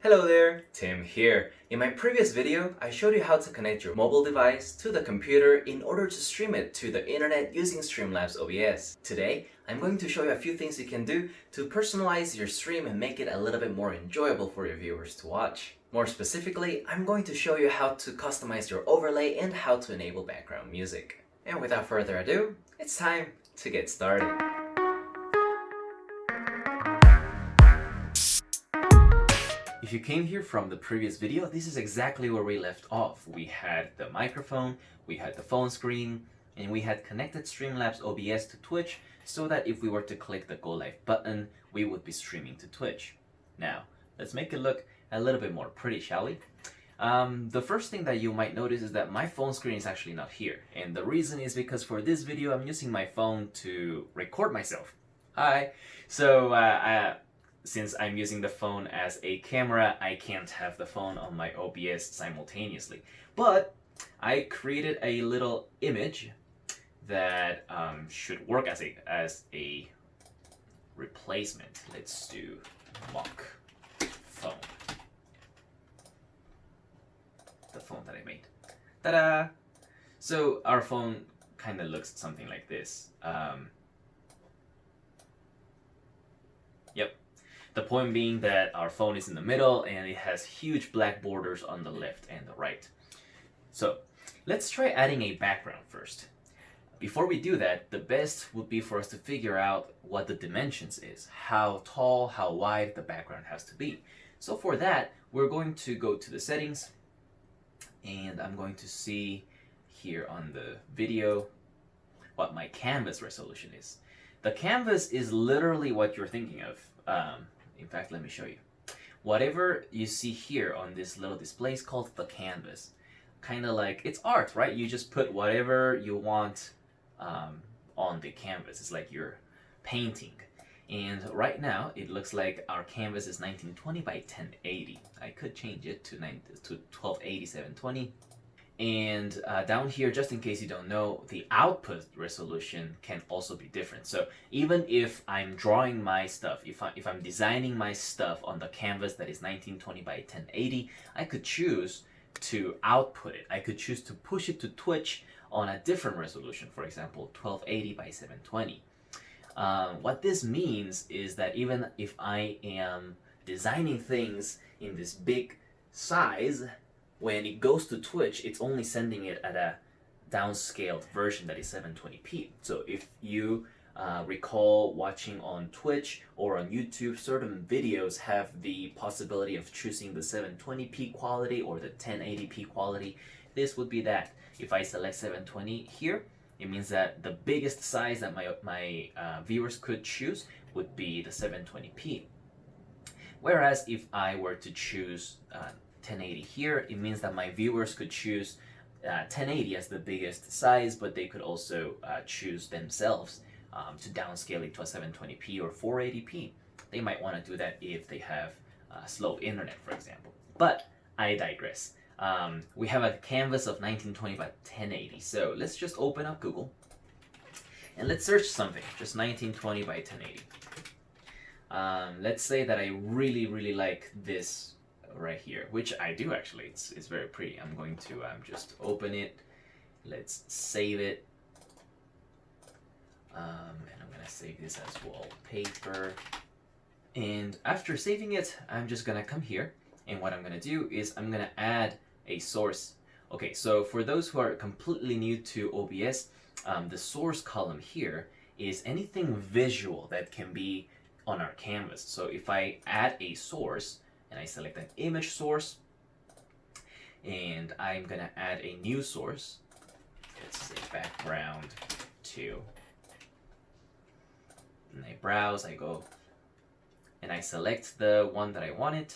Hello there, Tim here. In my previous video, I showed you how to connect your mobile device to the computer in order to stream it to the internet using Streamlabs OBS. Today, I'm going to show you a few things you can do to personalize your stream and make it a little bit more enjoyable for your viewers to watch. More specifically, I'm going to show you how to customize your overlay and how to enable background music. And without further ado, it's time to get started. If you came here from the previous video, this is exactly where we left off. We had the microphone, we had the phone screen, and we had connected Streamlabs OBS to Twitch so that if we were to click the Go Live button, we would be streaming to Twitch. Now, let's make it look a little bit more pretty, shall we? The first thing that you might notice is that my phone screen is actually not here. And the reason is because for this video, I'm using my phone to record myself. Hi! So, since I'm using the phone as a camera, I can't have the phone on my OBS simultaneously. But I created a little image that should work as a replacement. Let's do mock phone. The phone that I made. Ta-da! So our phone kind of looks something like this. Yep. The point being that our phone is in the middle and it has huge black borders on the left and the right. So let's try adding a background first. Before we do that, the best would be for us to figure out what the dimensions is, how tall, how wide the background has to be. So for that, we're going to go to the settings and I'm going to see here on the video what my canvas resolution is. The canvas is literally what you're thinking of. In fact, let me show you. Whatever you see here on this little display is called the canvas. Kind of like, it's art, right? You just put whatever you want on the canvas. It's like you're painting. And right now, it looks like our canvas is 1920 by 1080. I could change it to 1280, 720. And down here, just in case you don't know, the output resolution can also be different. So even if I'm drawing my stuff, if I'm designing my stuff on the canvas that is 1920 by 1080, I could choose to output it. I could choose to push it to Twitch on a different resolution, for example, 1280 by 720. What this means is that even if I am designing things in this big size, when it goes to Twitch, it's only sending it at a downscaled version that is 720p. So if you recall watching on Twitch or on YouTube, certain videos have the possibility of choosing the 720p quality or the 1080p quality. This would be that. If I select 720 here, it means that the biggest size that my viewers could choose would be the 720p. Whereas if I were to choose 1080 here, it means that my viewers could choose 1080 as the biggest size, but they could also choose themselves to downscale it to a 720p or 480p. They might want to do that if they have slow internet, for example. But I digress. We have a canvas of 1920 by 1080. So let's just open up Google and let's search something, just 1920 by 1080. Let's say that I really like this right here, which I do actually. It's very pretty. I'm going to just open it. Let's save it. And I'm gonna save this as wallpaper. And after saving it, I'm just gonna come here. And what I'm gonna do is I'm gonna add a source. Okay, so for those who are completely new to OBS, the source column here is anything visual that can be on our canvas. So if I add a source, and I select an image source, and I'm gonna add a new source. Let's say background 2. And I browse, I go, and I select the one that I wanted.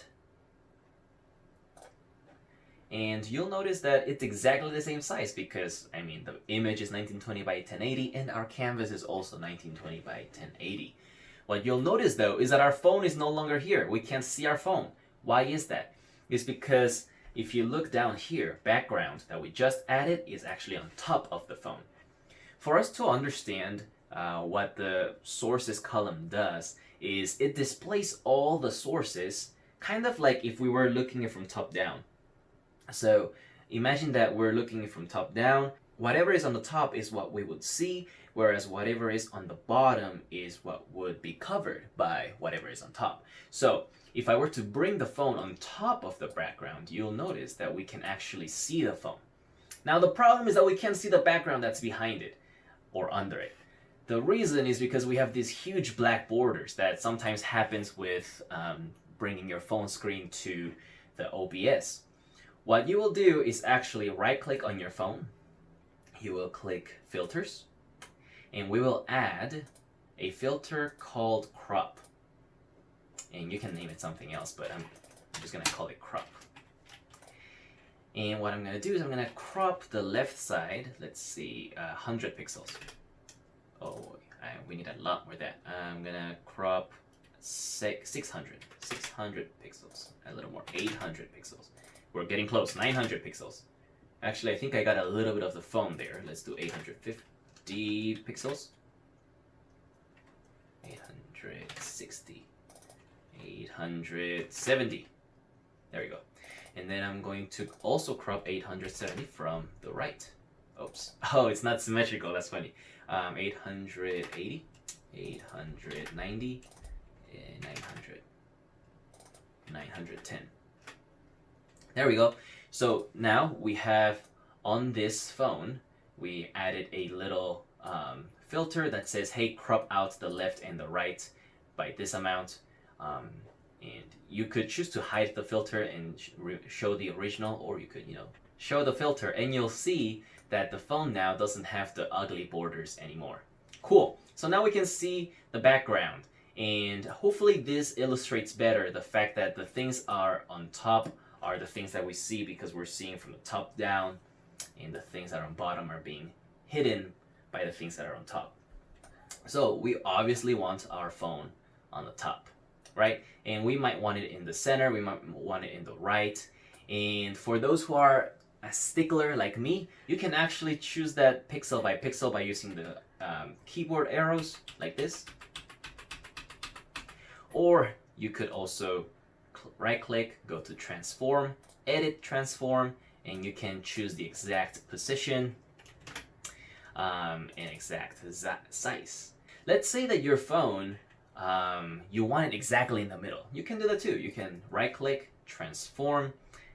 And you'll notice that it's exactly the same size because, I mean, the image is 1920 by 1080 and our canvas is also 1920 by 1080. What you'll notice though is that our phone is no longer here. We can't see our phone. Why is that? It's because if you look down here, background that we just added is actually on top of the phone. For us to understand what the sources column does is it displays all the sources kind of like if we were looking it from top down. So imagine that we're looking it from top down. Whatever is on the top is what we would see, whereas whatever is on the bottom is what would be covered by whatever is on top. So if I were to bring the phone on top of the background, you'll notice that we can actually see the phone. Now the problem is that we can't see the background that's behind it or under it. The reason is because we have these huge black borders that sometimes happens with bringing your phone screen to the OBS. What you will do is actually right click on your phone, you will click filters, and we will add a filter called crop. And you can name it something else, but I'm just gonna call it crop. And what I'm gonna do is I'm gonna crop the left side, let's see, 100 pixels. Oh, we need a lot more that. I'm gonna crop 600 pixels, a little more, 800 pixels. We're getting close, 900 pixels. Actually, I think I got a little bit of the phone there. Let's do 850 pixels. 860. 870. There we go. And then I'm going to also crop 870 from the right. Oops. Oh, it's not symmetrical. That's funny. 880, 890, and 900. 910. There we go. So now we have on this phone, we added a little filter that says, hey, crop out the left and the right by this amount. And you could choose to hide the filter and show the original, or you could, show the filter, and you'll see that the phone now doesn't have the ugly borders anymore. Cool. So now we can see the background, and hopefully this illustrates better the fact that the things are on top are the things that we see because we're seeing from the top down, and the things that are on bottom are being hidden by the things that are on top. So we obviously want our phone on the top, right? And we might want it in the center, we might want it in the right. And for those who are a stickler like me, you can actually choose that pixel by using the keyboard arrows like this. Or you could also right click, go to transform, edit transform, and you can choose the exact position and exact size. Let's say that your phone, you want it exactly in the middle. You can do that too. You can right click, transform,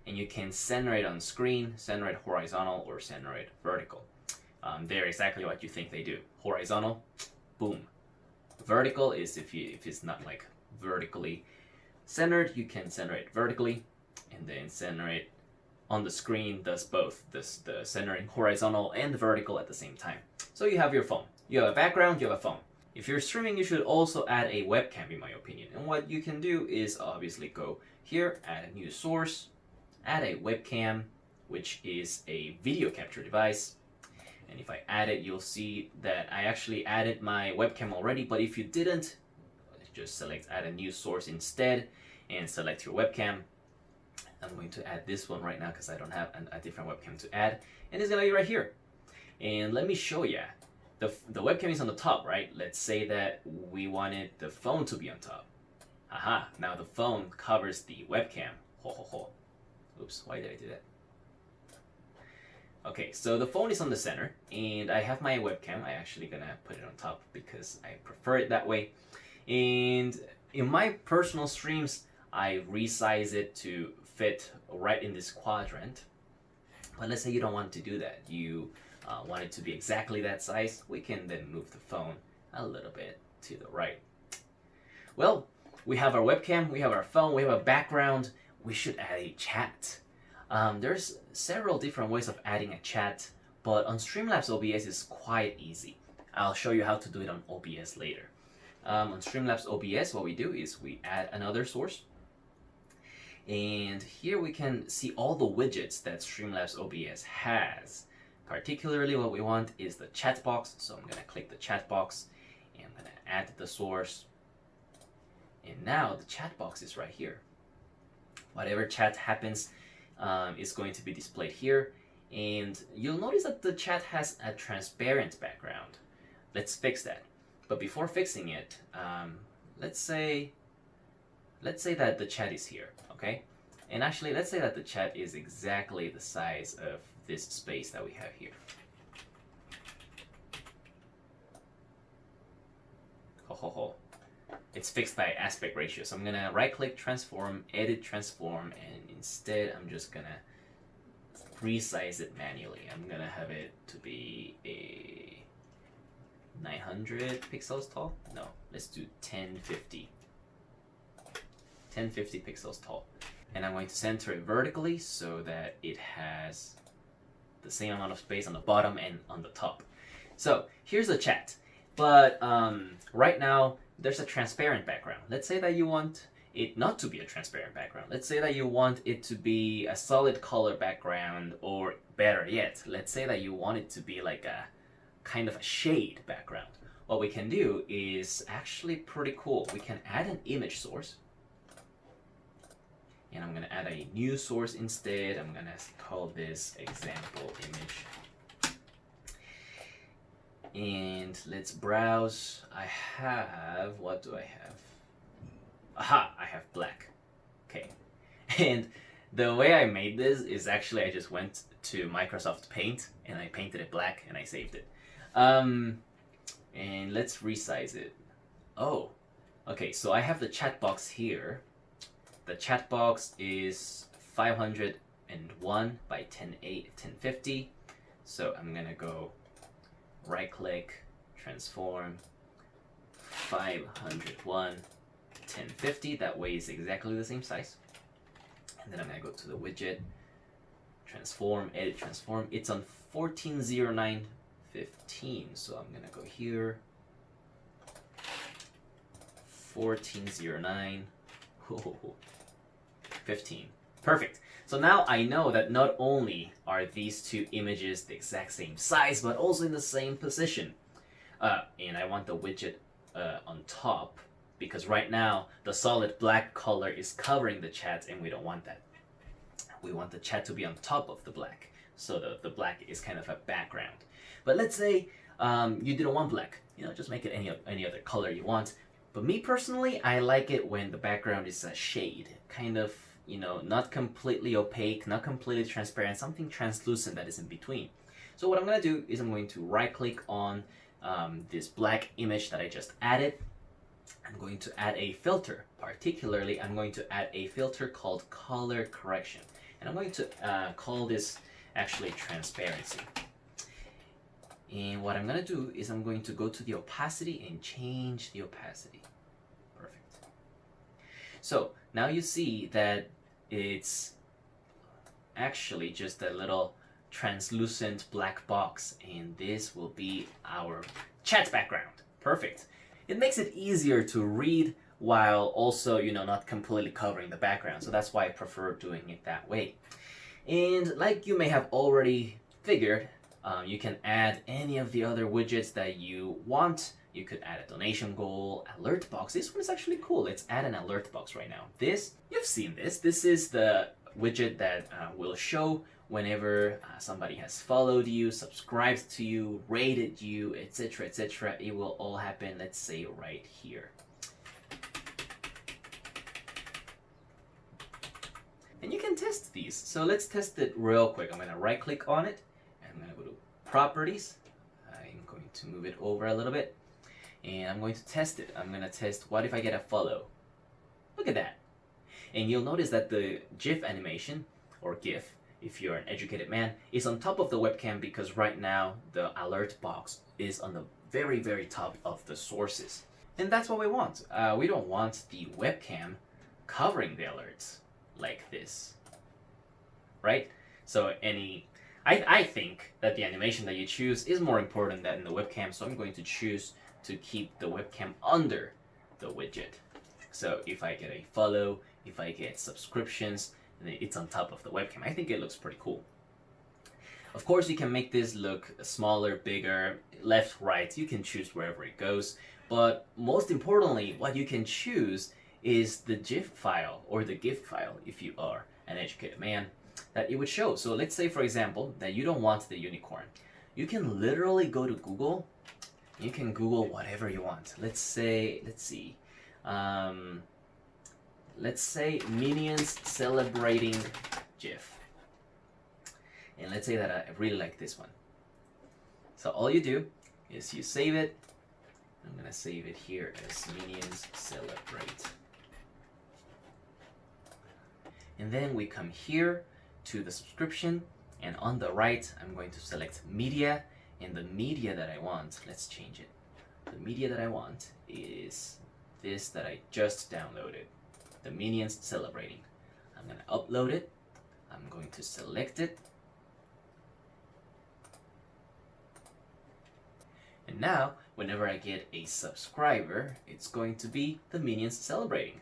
and you can center it on screen, center it horizontal, or center it vertical. They're exactly what you think they do. Horizontal, boom. Vertical is if it's not like vertically centered, you can center it vertically, and then center it on the screen does both, the centering horizontal and vertical at the same time. So you have your phone. You have a background, you have a phone. If you're streaming, you should also add a webcam, in my opinion. And what you can do is obviously go here, add a new source, add a webcam, which is a video capture device. And if I add it, you'll see that I actually added my webcam already, but if you didn't, just select add a new source instead and select your webcam. I'm going to add this one right now because I don't have a different webcam to add, and it's gonna be right here. And let me show you. The webcam is on the top, right? Let's say that we wanted the phone to be on top. Aha, now the phone covers the webcam. Ho ho ho. Oops, why did I do that? Okay, so the phone is on the center, and I have my webcam. I actually gonna put it on top because I prefer it that way. And in my personal streams, I resize it to fit right in this quadrant. But let's say you don't want to do that. You want it to be exactly that size. We can then move the phone a little bit to the right. Well, we have our webcam, we have our phone, we have a background. We should add a chat. There's several different ways of adding a chat, but on Streamlabs OBS is quite easy. I'll show you how to do it on OBS later. On Streamlabs OBS, what we do is we add another source. And here we can see all the widgets that Streamlabs OBS has. Particularly what we want is the chat box. So I'm gonna click the chat box and I'm gonna add the source. And now the chat box is right here. Whatever chat happens is going to be displayed here. And you'll notice that the chat has a transparent background. Let's fix that. But before fixing it, let's say let's say that the chat is here, okay? And actually, let's say that the chat is exactly the size of this space that we have here. Ho ho ho. It's fixed by aspect ratio. So I'm gonna right click transform, edit transform, and instead I'm just gonna resize it manually. I'm gonna have it to be a 900 pixels tall. No, let's do 1050. 1050 pixels tall. And I'm going to center it vertically so that it has the same amount of space on the bottom and on the top. So here's the chat. But right now, there's a transparent background. Let's say that you want it not to be a transparent background. Let's say that you want it to be a solid color background, or better yet, let's say that you want it to be like a kind of a shade background. What we can do is actually pretty cool. We can add an image source. And I'm going to add a new source instead. I'm going to call this example image. And let's browse. I have, what do I have? Aha, I have black. Okay. And the way I made this is actually I just went to Microsoft Paint and I painted it black and I saved it. And let's resize it. Oh, okay, so I have the chat box here. The chat box is 501 by 1050. So I'm gonna go right click, transform, 501, 1050. That way it's exactly the same size. And then I'm gonna go to the widget, transform, edit transform. It's on 140915. So I'm gonna go here, 1409. 15. Perfect. So now I know that not only are these two images the exact same size, but also in the same position. And I want the widget on top, because right now the solid black color is covering the chat and we don't want that. We want the chat to be on top of the black. So the black is kind of a background. But let's say you didn't want black. You know, just make it any other color you want. But me personally, I like it when the background is a shade, kind of, you know, not completely opaque, not completely transparent, something translucent that is in between. So what I'm going to do is I'm going to right click on this black image that I just added. I'm going to add a filter. Particularly, I'm going to add a filter called color correction. And I'm going to call this actually transparency. And what I'm going to do is I'm going to go to the opacity and change the opacity. Perfect. So now you see that it's actually just a little translucent black box, and this will be our chat background. Perfect. It makes it easier to read while also, you know, not completely covering the background. So that's why I prefer doing it that way. And like you may have already figured, you can add any of the other widgets that you want. You could add a donation goal, Alertbox. This one is actually cool. Let's add an Alertbox right now. This, you've seen this. This is the widget that will show whenever somebody has followed you, subscribed to you, rated you, etc., etc. It will all happen, let's say, right here. And you can test these. So let's test it real quick. I'm going to right click on it. I'm going to go to properties. I'm going to move it over a little bit. And I'm going to test it. I'm going to test what if I get a follow. Look at that. And you'll notice that the GIF animation, or GIF, if you're an educated man, is on top of the webcam because right now the alert box is on the very, very top of the sources. And that's what we want. We don't want the webcam covering the alerts like this, right? So I think that the animation that you choose is more important than the webcam, so I'm going to choose to keep the webcam under the widget. So if I get a follow, if I get subscriptions, it's on top of the webcam. I think it looks pretty cool. Of course, you can make this look smaller, bigger, left, right. You can choose wherever it goes. But most importantly, what you can choose is the GIF file or the GIF file, if you are an educated man, that it would show. So let's say, for example, that you don't want the unicorn. You can literally go to Google. You can Google whatever you want. Let's see. let's say Minions Celebrating GIF. And let's say that I really like this one. So all you do is you save it. I'm gonna save it here as Minions Celebrate. And then we come here to the subscription, and on the right I'm going to select media, and the media that I want, let's change it. The media that I want is this that I just downloaded, the Minions Celebrating. I'm gonna upload it. I'm going to select it. And now, whenever I get a subscriber, it's going to be the Minions Celebrating.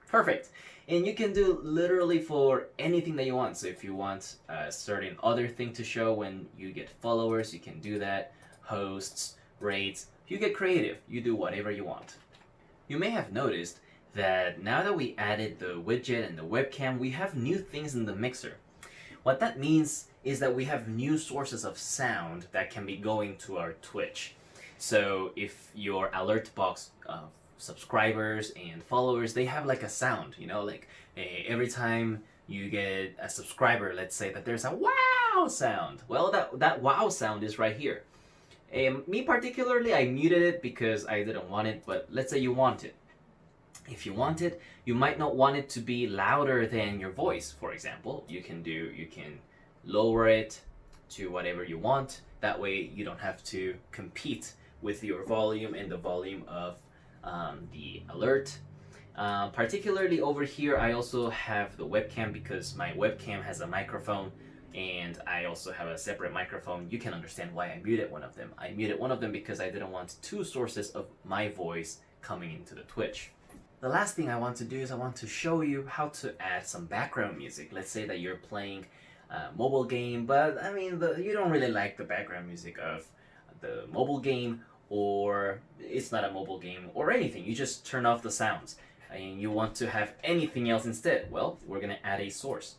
Perfect. And you can do literally for anything that you want. So if you want a certain other thing to show when you get followers, you can do that. Hosts, rates, you get creative. You do whatever you want. You may have noticed that now that we added the widget and the webcam, we have new things in the mixer. What that means is that we have new sources of sound that can be going to our Twitch. So if your Alertbox subscribers and followers, they have like a sound, you know, like every time you get a subscriber, let's say that there's a wow sound. Well, that wow sound is right here. Me particularly, I muted it because I didn't want it, but let's say you want it. If you want it, you might not want it to be louder than your voice, for example. You can lower it to whatever you want. That way you don't have to compete with your volume and the volume of the alert. Particularly over here, I also have the webcam because my webcam has a microphone and I also have a separate microphone. You can understand why I muted one of them. I muted one of them because I didn't want two sources of my voice coming into the Twitch. The last thing I want to do is I want to show you how to add some background music. Let's say that you're playing a mobile game, but I mean, you don't really like the background music of the mobile game, or it's not a mobile game or anything. You just turn off the sounds and you want to have anything else instead. Well, we're gonna add a source.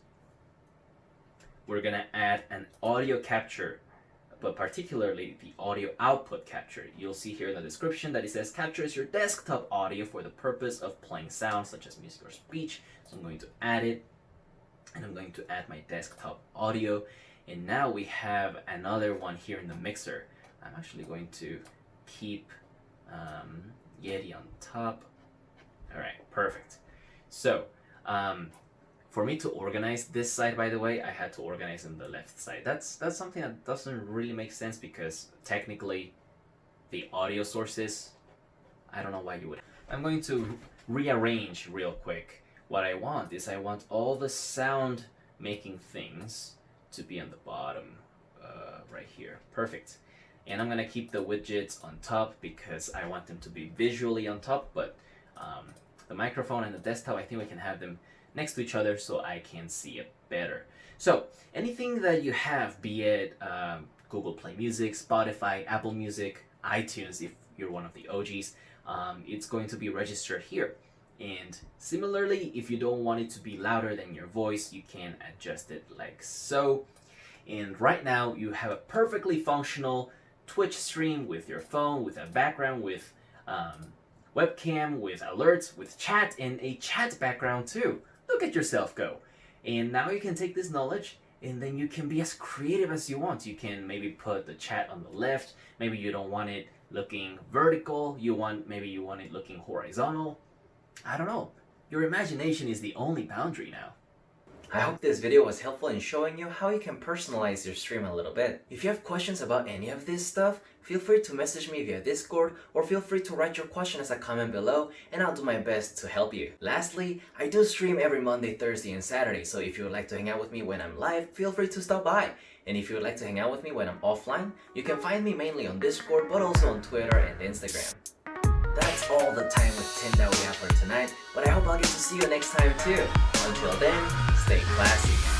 We're gonna add an audio capture, but particularly the audio output capture. You'll see here in the description that it says captures your desktop audio for the purpose of playing sounds such as music or speech. So I'm going to add it, and I'm going to add my desktop audio. And now we have another one here in the mixer. I'm actually going to keep Yeti on top. All right, perfect. So for me to organize this side, by the way, I had to organize on the left side. That's something that doesn't really make sense because technically the audio sources, I don't know why you would. I'm going to rearrange real quick. What I want is I want all the sound making things to be on the bottom right here. Perfect. And I'm gonna keep the widgets on top because I want them to be visually on top, but the microphone and the desktop, I think we can have them next to each other so I can see it better. So anything that you have, be it Google Play Music, Spotify, Apple Music, iTunes, if you're one of the OGs, it's going to be registered here. And similarly, if you don't want it to be louder than your voice, you can adjust it like so. And right now you have a perfectly functional Twitch stream with your phone, with a background, with webcam, with alerts, with chat, and a chat background too. Look at yourself go. And now you can take this knowledge and then you can be as creative as you want. You can maybe put the chat on the left. Maybe you don't want it looking vertical. Maybe you want it looking horizontal. I don't know. Your imagination is the only boundary now. I hope this video was helpful in showing you how you can personalize your stream a little bit. If you have questions about any of this stuff, feel free to message me via Discord or feel free to write your question as a comment below and I'll do my best to help you. Lastly, I do stream every Monday, Thursday, and Saturday, so if you would like to hang out with me when I'm live, feel free to stop by. And if you would like to hang out with me when I'm offline, you can find me mainly on Discord but also on Twitter and Instagram. That's all the time with Tim that we have for tonight, but I hope I'll get to see you next time too. Until then, stay classy.